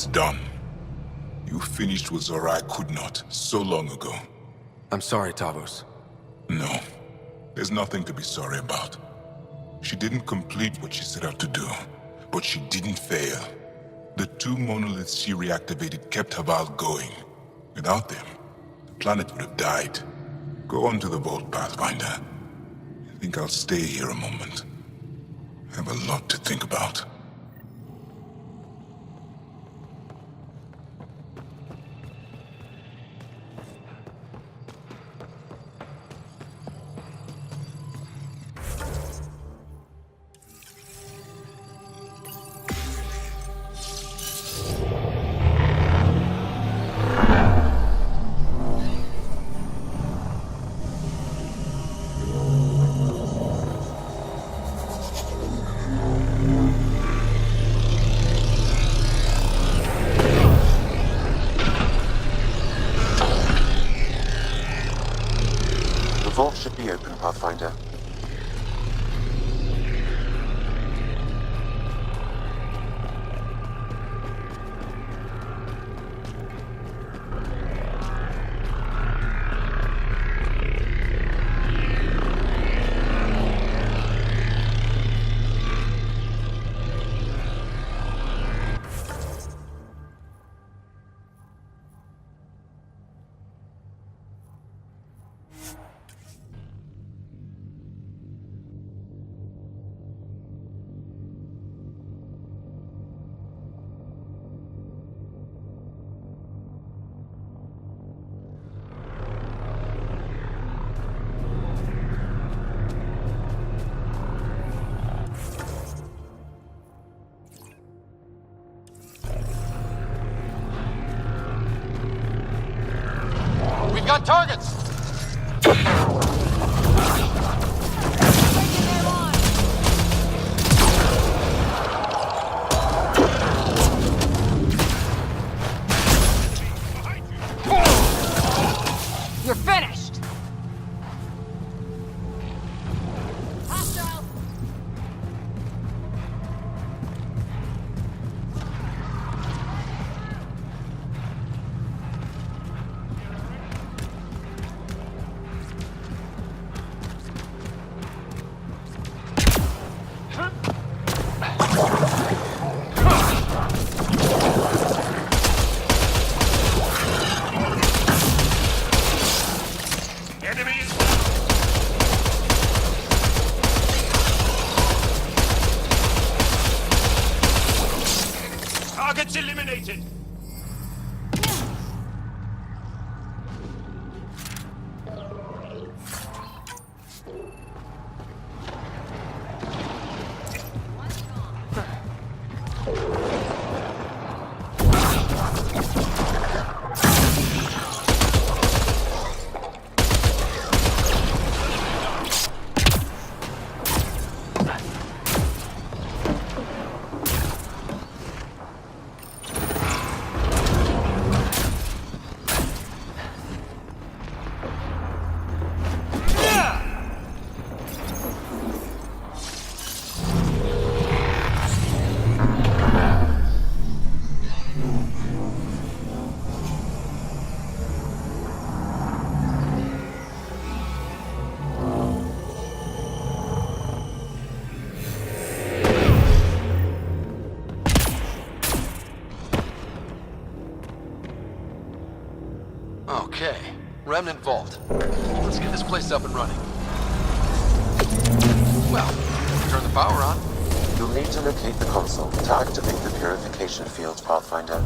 it's done. You finished what Zora could not, so long ago. I'm sorry, Tavos. No, there's nothing to be sorry about. She didn't complete what she set out to do, but she didn't fail. The two monoliths she reactivated kept Havarl going. Without them, the planet would have died. Go on to the vault, Pathfinder. I think I'll stay here a moment. I have a lot to think about. The vault should be open, Pathfinder. We've got targets! You're finished! Hostile! Targets eliminated! Okay, Remnant Vault. Let's get this place up and running. Well, turn the power on. You'll need to locate the console to activate the purification field, Pathfinder.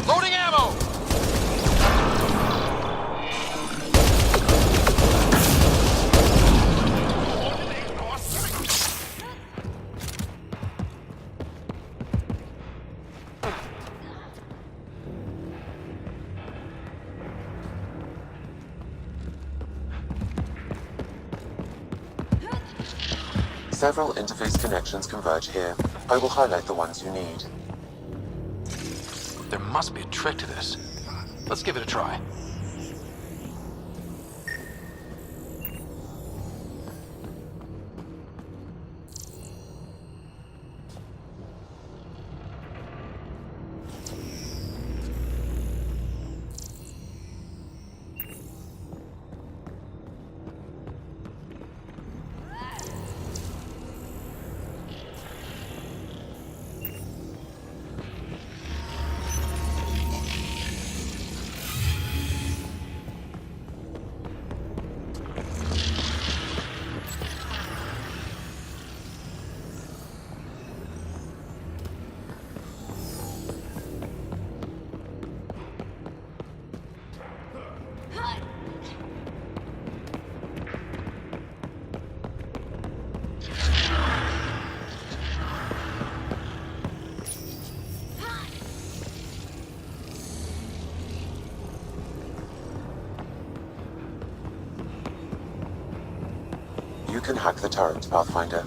Loading ammo! Several interface connections converge here. I will highlight the ones you need. There must be a trick to this. Let's give it a try. can hack the turret, Pathfinder.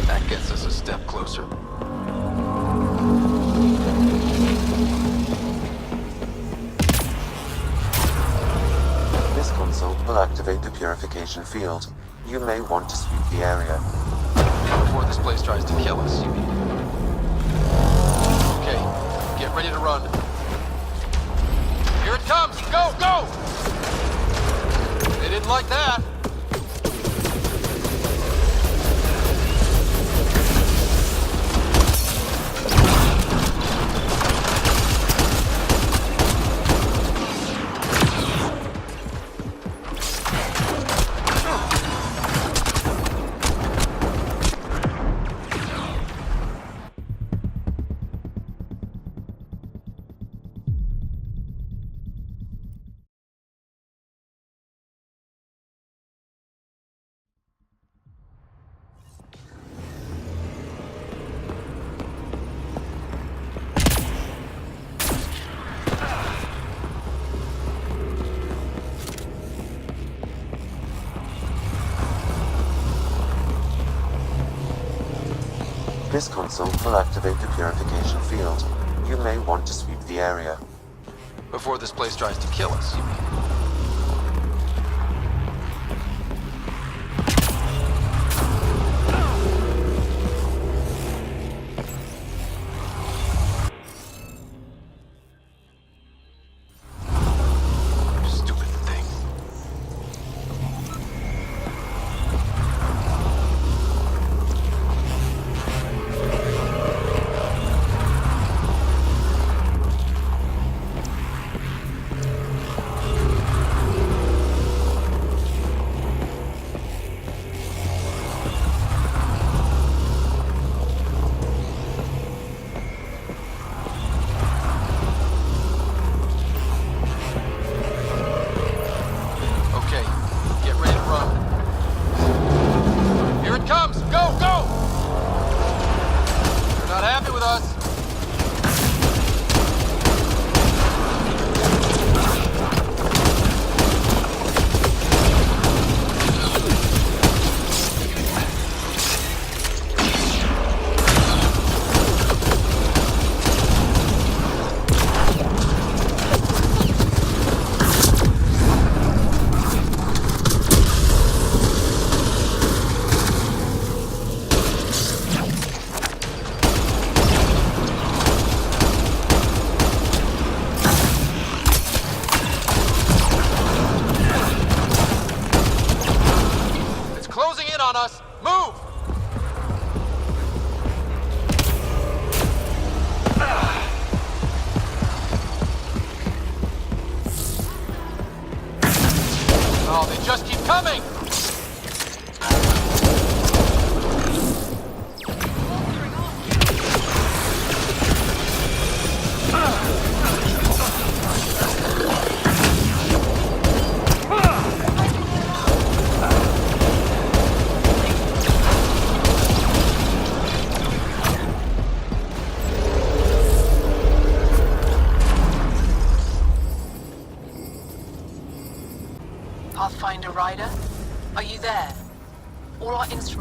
That gets us a step closer. This console will activate the purification field. You may want to sweep the area. Before this place tries to kill us, you mean? Okay, get ready to run. Here it comes! Go, go! They didn't like that. This console will activate the purification field. You may want to sweep the area. Before this place tries to kill us, you mean? Stupid thing.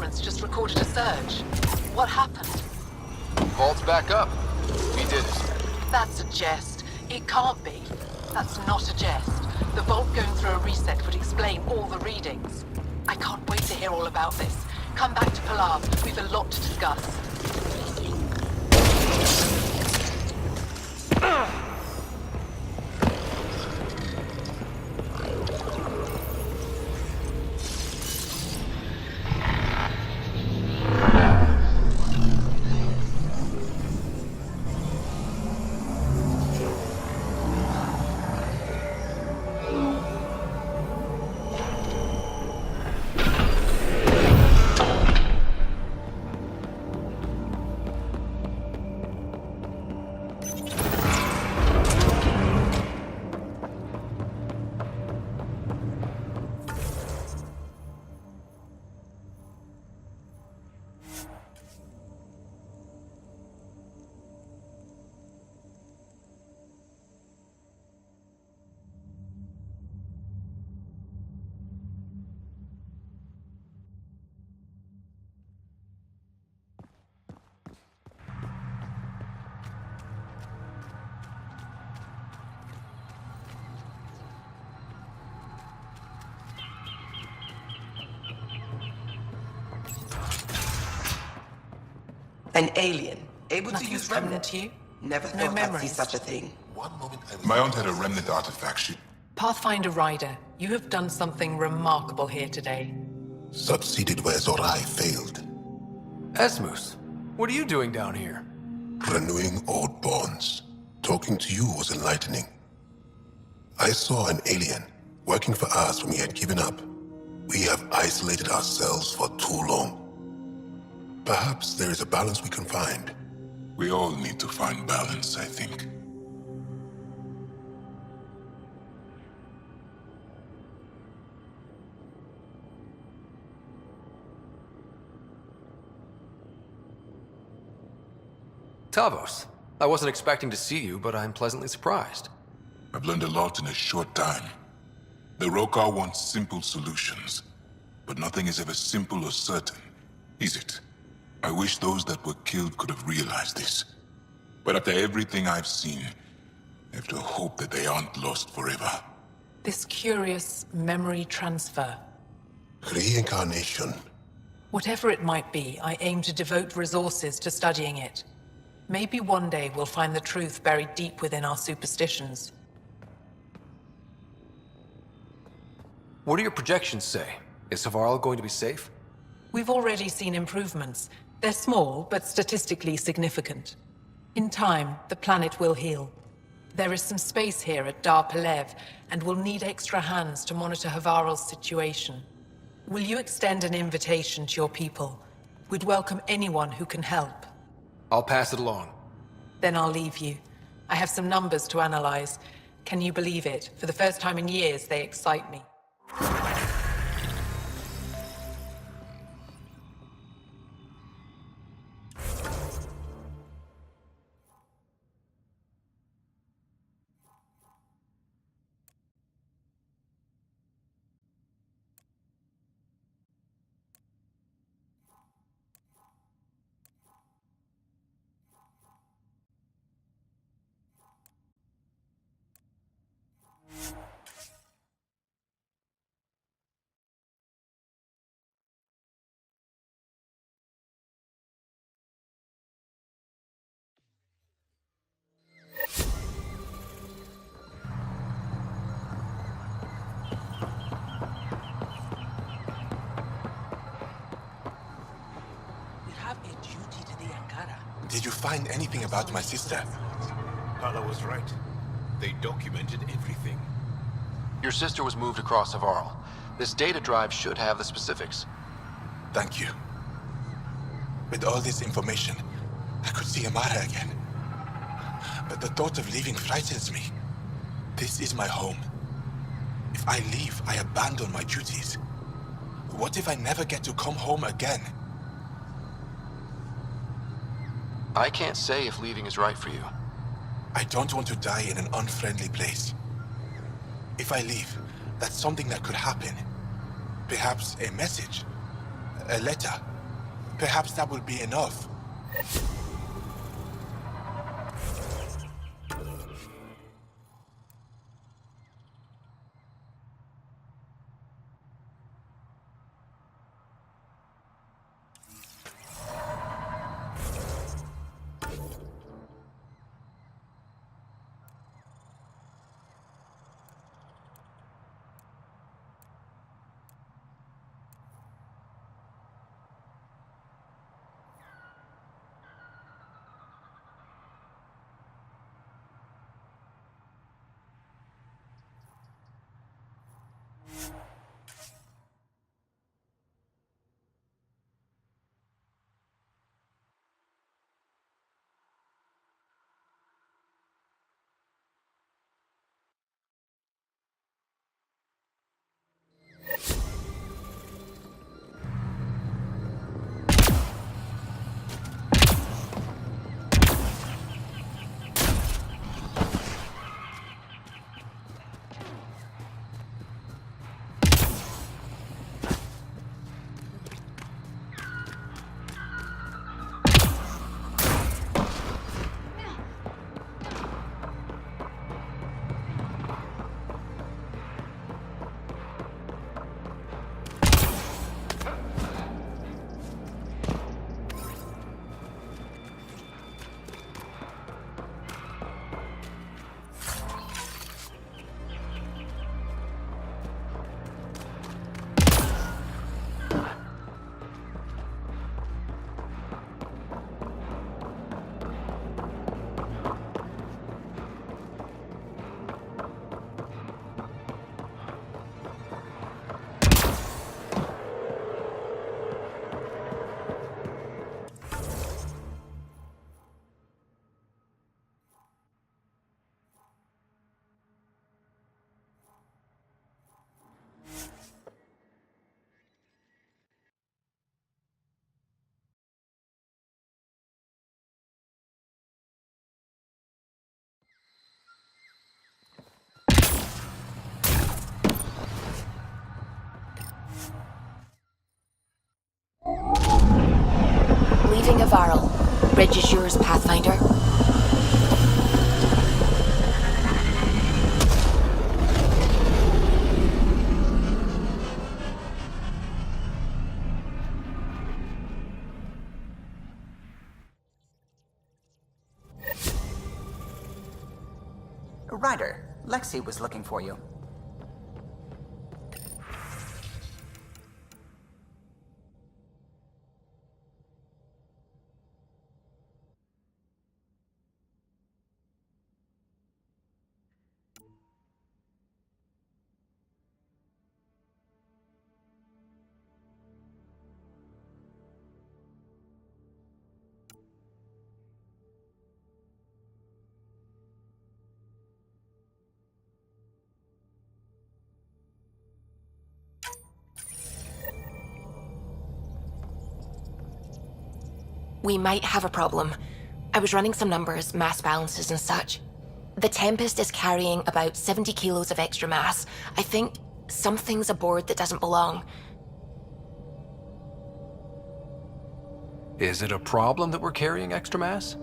instruments just recorded a surge. What happened? Vault's back up. We did it. That's a jest. It can't be. That's not a jest. The vault going through a reset would explain all the readings. I can't wait to hear all about this. Come back to Palau. We've a lot to discuss. An alien, able to Nothing's use happened remnant. to you? Never No thought I'd see memories? such a thing. One moment I was... My aunt had a remnant artifact. She Pathfinder Ryder, you have done something remarkable here today. succeeded where Zorai failed, Esmus, what are you doing down here? renewing old bonds. Talking to you was enlightening. I saw an alien working for us when we had given up. We have isolated ourselves for too long. Perhaps there is a balance we can find. We all need to find balance, I think. Tavos, I wasn't expecting to see you, but I'm pleasantly surprised. I've learned a lot in a short time. The Rokar wants simple solutions, but nothing is ever simple or certain, is it? I wish those that were killed could have realized this. But after everything I've seen, I have to hope that they aren't lost forever. This curious memory transfer. Reincarnation. Whatever it might be, I aim to devote resources to studying it. Maybe one day we'll find the truth buried deep within our superstitions. What do your projections say? Is Havarl going to be safe? We've already seen improvements. They're small, but statistically significant. In time, the planet will heal. There is some space here at Dar Pelev, and we'll need extra hands to monitor Havarl's situation. Will you extend an invitation to your people? We'd welcome anyone who can help. I'll pass it along. Then I'll leave you. I have some numbers to analyze. Can you believe it? For the first time in years, they excite me. Did you find anything about my sister? Hala was right. They documented everything. Your sister was moved across Havarl. This data drive should have the specifics. Thank you. With all this information, I could see Amara again. But the thought of leaving frightens me. This is my home. If I leave, I abandon my duties. What if I never get to come home again? I can't say if leaving is right for you. I don't want to die in an unfriendly place. If I leave, that's something that could happen. Perhaps a message, a letter, Perhaps that will be enough. Leaving Havarl. Bridge is yours, Pathfinder. Ryder, Lexi was looking for you. We might have a problem. I was running some numbers, mass balances and such. The Tempest is carrying about 70 kilos of extra mass. I think something's aboard that doesn't belong. Is it a problem that we're carrying extra mass?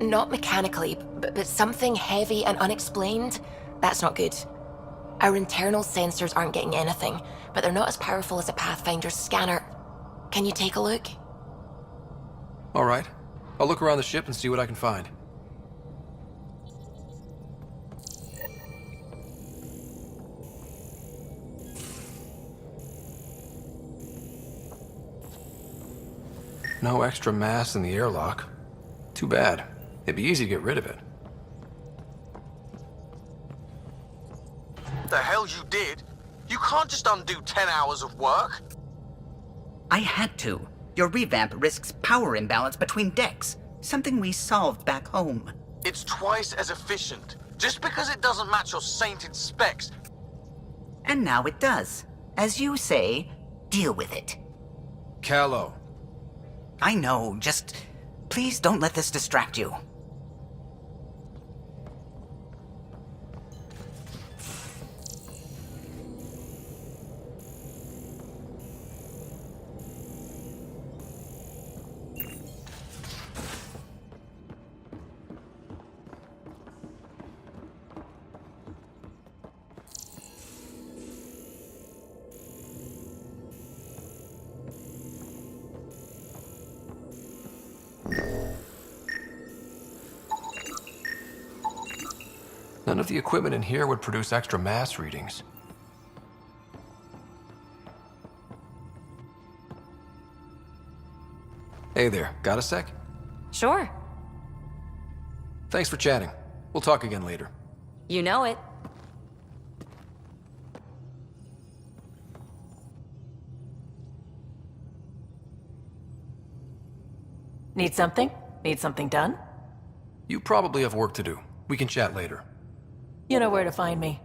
Not mechanically, but something heavy and unexplained. That's not good. Our internal sensors aren't getting anything, but they're not as powerful as a Pathfinder's scanner. Can you take a look? All right. I'll look around the ship and see what I can find. No extra mass in the airlock. Too bad. It'd be easy to get rid of it. The hell you did? You can't just undo 10 hours of work. I had to. Your revamp risks power imbalance between decks, something we solved back home. It's twice as efficient. Just because it doesn't match your sainted specs. And now it does. As you say, deal with it. Callow. I know, just please don't let this distract you. None of the equipment in here would produce extra mass readings. Hey there, got a sec? Sure. Thanks for chatting. We'll talk again later. You know it. Need something? Need something done? You probably have work to do. We can chat later. You know where to find me.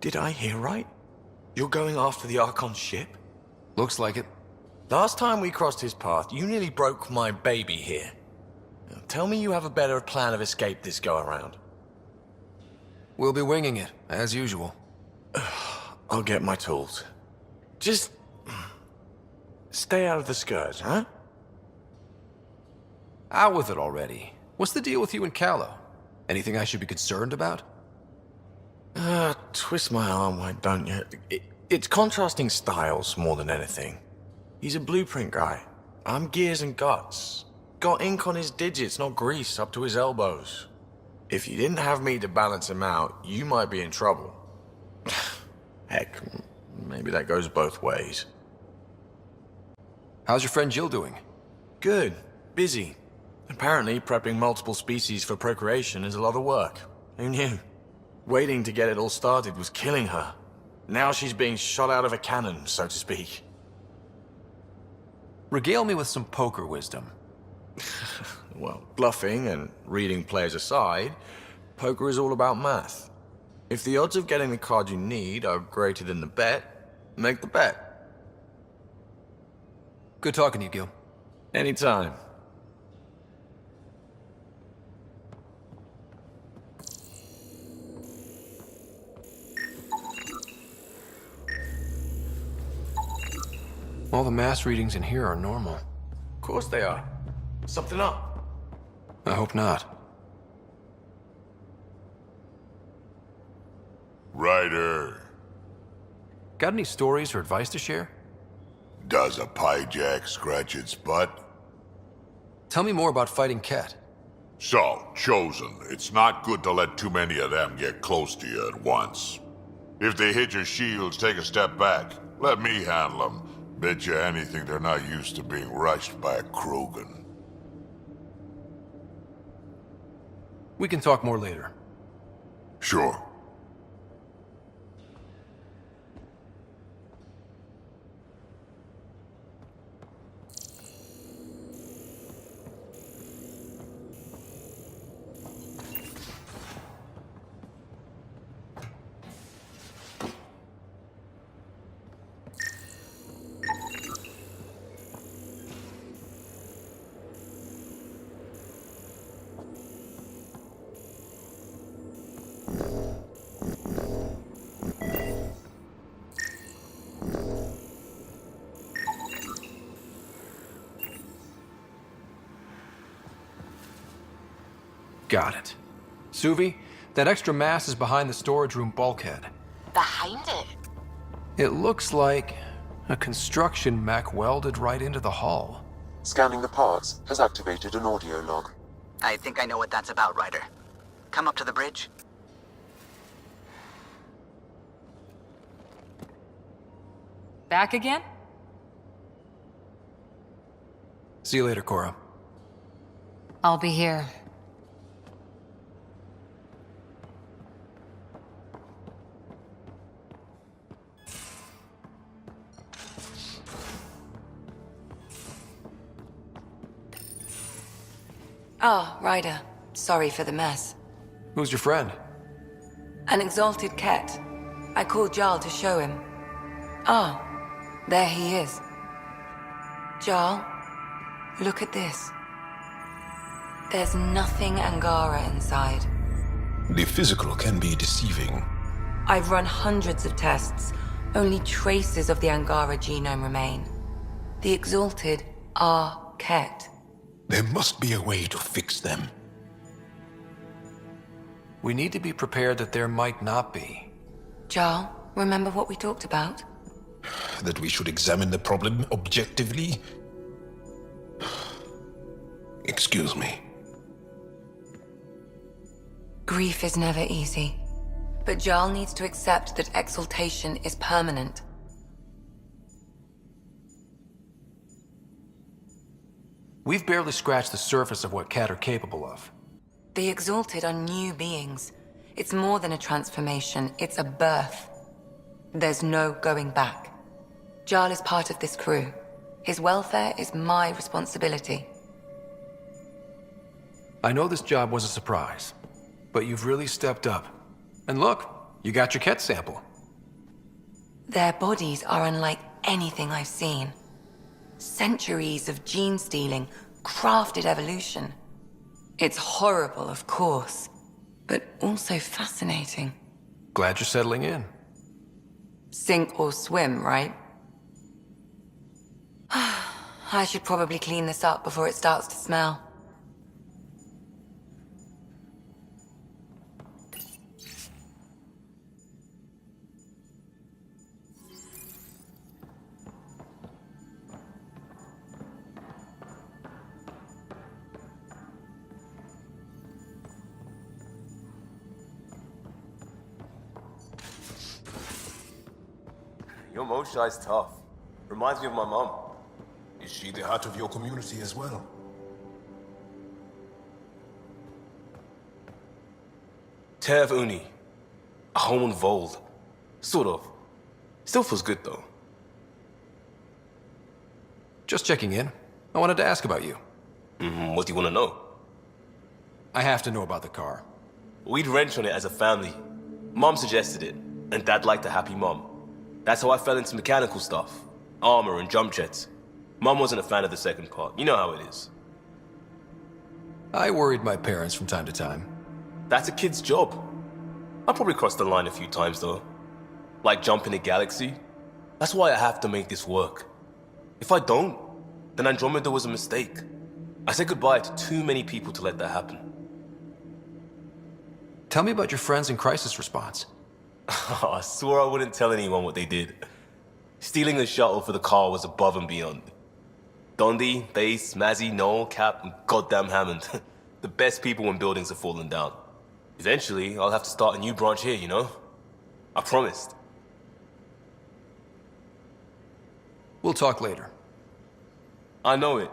Did I hear right? You're going after the Archon's ship? Looks like it. Last time we crossed his path, you nearly broke my baby here. Now, tell me you have a better plan of escape this go-around. We'll be winging it, as usual. I'll get my tools. Just... stay out of the skirt, huh? Out with it already. What's the deal with you and Callow? Anything I should be concerned about? Twist my arm, why don't you? It's contrasting styles more than anything. He's a blueprint guy. I'm gears and guts. Got ink on his digits, not grease, up to his elbows. If you didn't have me to balance him out, you might be in trouble. Heck, maybe that goes both ways. How's your friend Jill doing? Good. Busy. Apparently, prepping multiple species for procreation is a lot of work. Who knew? Waiting to get it all started was killing her. Now she's being shot out of a cannon, so to speak. Regale me with some poker wisdom. Well, bluffing and reading players aside, poker is all about math. If the odds of getting the card you need are greater than the bet, make the bet. Good talking to you, Gil. Anytime. All the mass readings in here are normal. Of course they are. Something up. I hope not. Ryder. Got any stories or advice to share? Does a pyjak scratch its butt? Tell me more about fighting Ket. So, Chosen, it's not good to let too many of them get close to you at once. If they hit your shields, take a step back. Let me handle them. Bet you anything they're not used to being rushed by a Krogan. We can talk more later. Sure. Got it. Suvi, that extra mass is behind the storage room bulkhead. Behind it? It looks like a construction mech welded right into the hull. Scanning the parts has activated an audio log. I think I know what that's about, Ryder. Come up to the bridge. Back again? See you later, Cora. I'll be here. Oh, Ryder. Sorry for the mess. Who's your friend? An exalted cat. I called Jarl to show him. Ah, there he is. Jarl, look at this. There's nothing Angara inside. The physical can be deceiving. I've run hundreds of tests. Only traces of the Angara genome remain. The exalted are Ket. There must be a way to fix them. We need to be prepared that there might not be. Jarl, remember what we talked about? That we should examine the problem objectively? Excuse me. Grief is never easy. But Jarl needs to accept that exaltation is permanent. We've barely scratched the surface of what Cat are capable of. The exalted are new beings. It's more than a transformation, it's a birth. There's no going back. Jarl is part of this crew. His welfare is my responsibility. I know this job was a surprise, but you've really stepped up. And look, you got your Ket sample. Their bodies are unlike anything I've seen. Centuries of gene stealing, crafted evolution. It's horrible, of course, but also fascinating. Glad you're settling in. Sink or swim, right? I should probably clean this up before it starts to smell. Your Moshai's tough. Reminds me of my mom. Is she the heart of your community as well? Tev Uni. A home on Vold. Sort of. Still feels good though. Just checking in. I wanted to ask about you. What do you want to know? I have to know about the car. We'd wrench on it as a family. Mom suggested it, and Dad liked a happy mom. That's how I fell into mechanical stuff. Armor and jump jets. Mom wasn't a fan of the second part. You know how it is. I worried my parents from time to time. That's a kid's job. I probably crossed the line a few times though. Like jumping a galaxy. That's why I have to make this work. If I don't, then Andromeda was a mistake. I said goodbye to too many people to let that happen. Tell me about your friends in crisis response. I swore I wouldn't tell anyone what they did. Stealing the shuttle for the car was above and beyond. Dondi, Base, Mazzy, Noel, Cap, and goddamn Hammond. The best people when buildings are falling down. Eventually, I'll have to start a new branch here, you know? I promised. We'll talk later. I know it.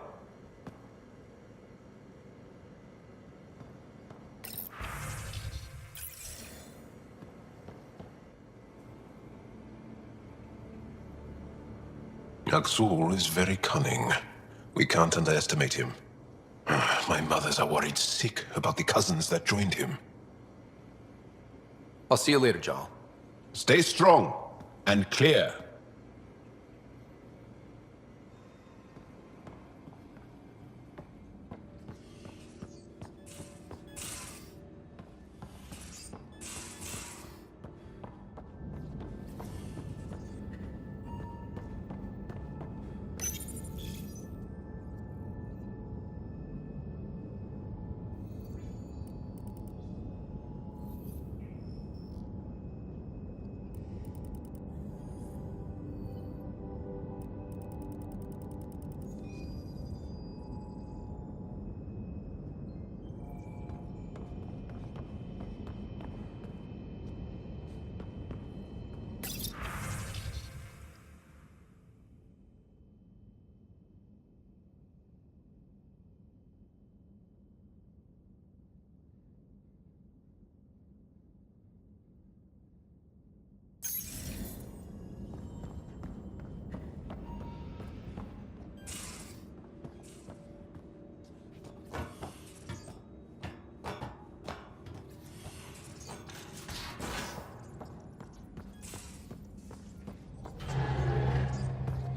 Axul is very cunning. We can't underestimate him. My mothers are worried sick about the cousins that joined him. I'll see you later, Jarl. Stay strong and clear.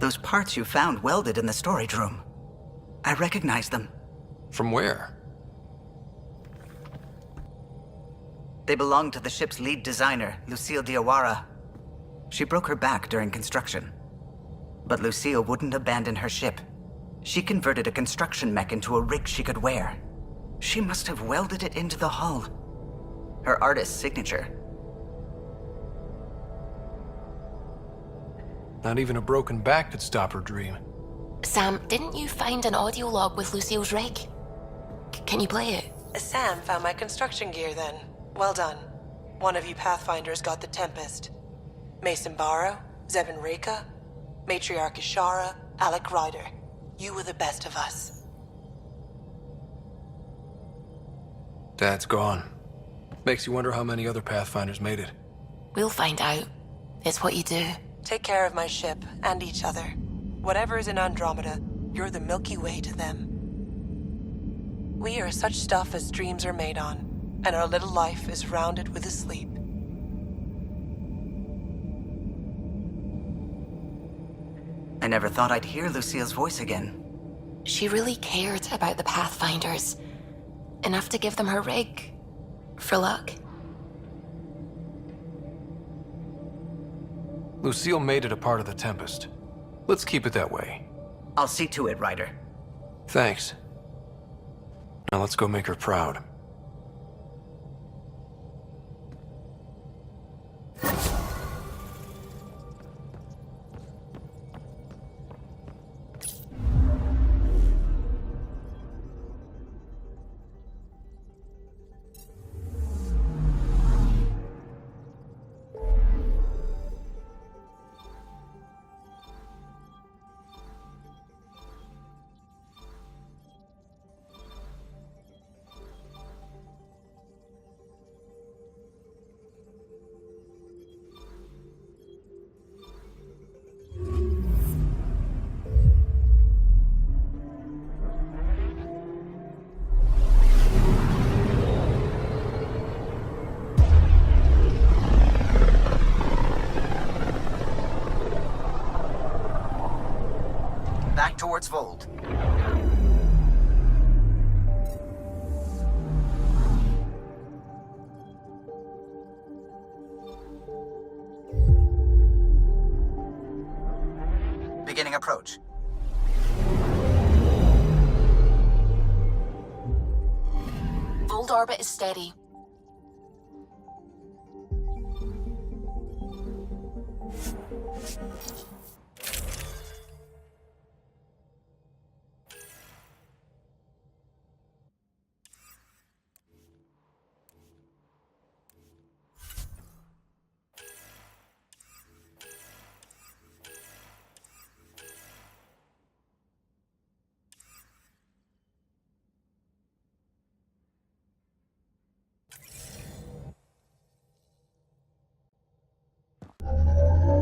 Those parts you found welded in the storage room. I recognize them. From where? They belong to the ship's lead designer, Lucille Diawara. She broke her back during construction. But Lucille wouldn't abandon her ship. She converted a construction mech into a rig she could wear. She must have welded it into the hull. Her artist's signature. Not even a broken back could stop her dream. Sam, didn't you find an audio log with Lucille's rig? Can you play it? Sam found my construction gear then. Well done. One of you Pathfinders got the Tempest. Mason Barrow, Zevin Reka, Matriarch Ishara, Alec Ryder. You were the best of us. Dad's gone. Makes you wonder how many other Pathfinders made it. We'll find out. It's what you do. Take care of my ship and each other. Whatever is in Andromeda, you're the Milky Way to them. We are such stuff as dreams are made on, and our little life is rounded with a sleep. I never thought I'd hear Lucille's voice again. She really cared about the Pathfinders. Enough to give them her rig. For luck. Lucille made it a part of the Tempest. Let's keep it that way. I'll see to it, Ryder. Thanks. Now let's go make her proud. Back towards Vold. Beginning approach. Vold orbit is steady.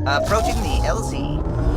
Approaching the LZ.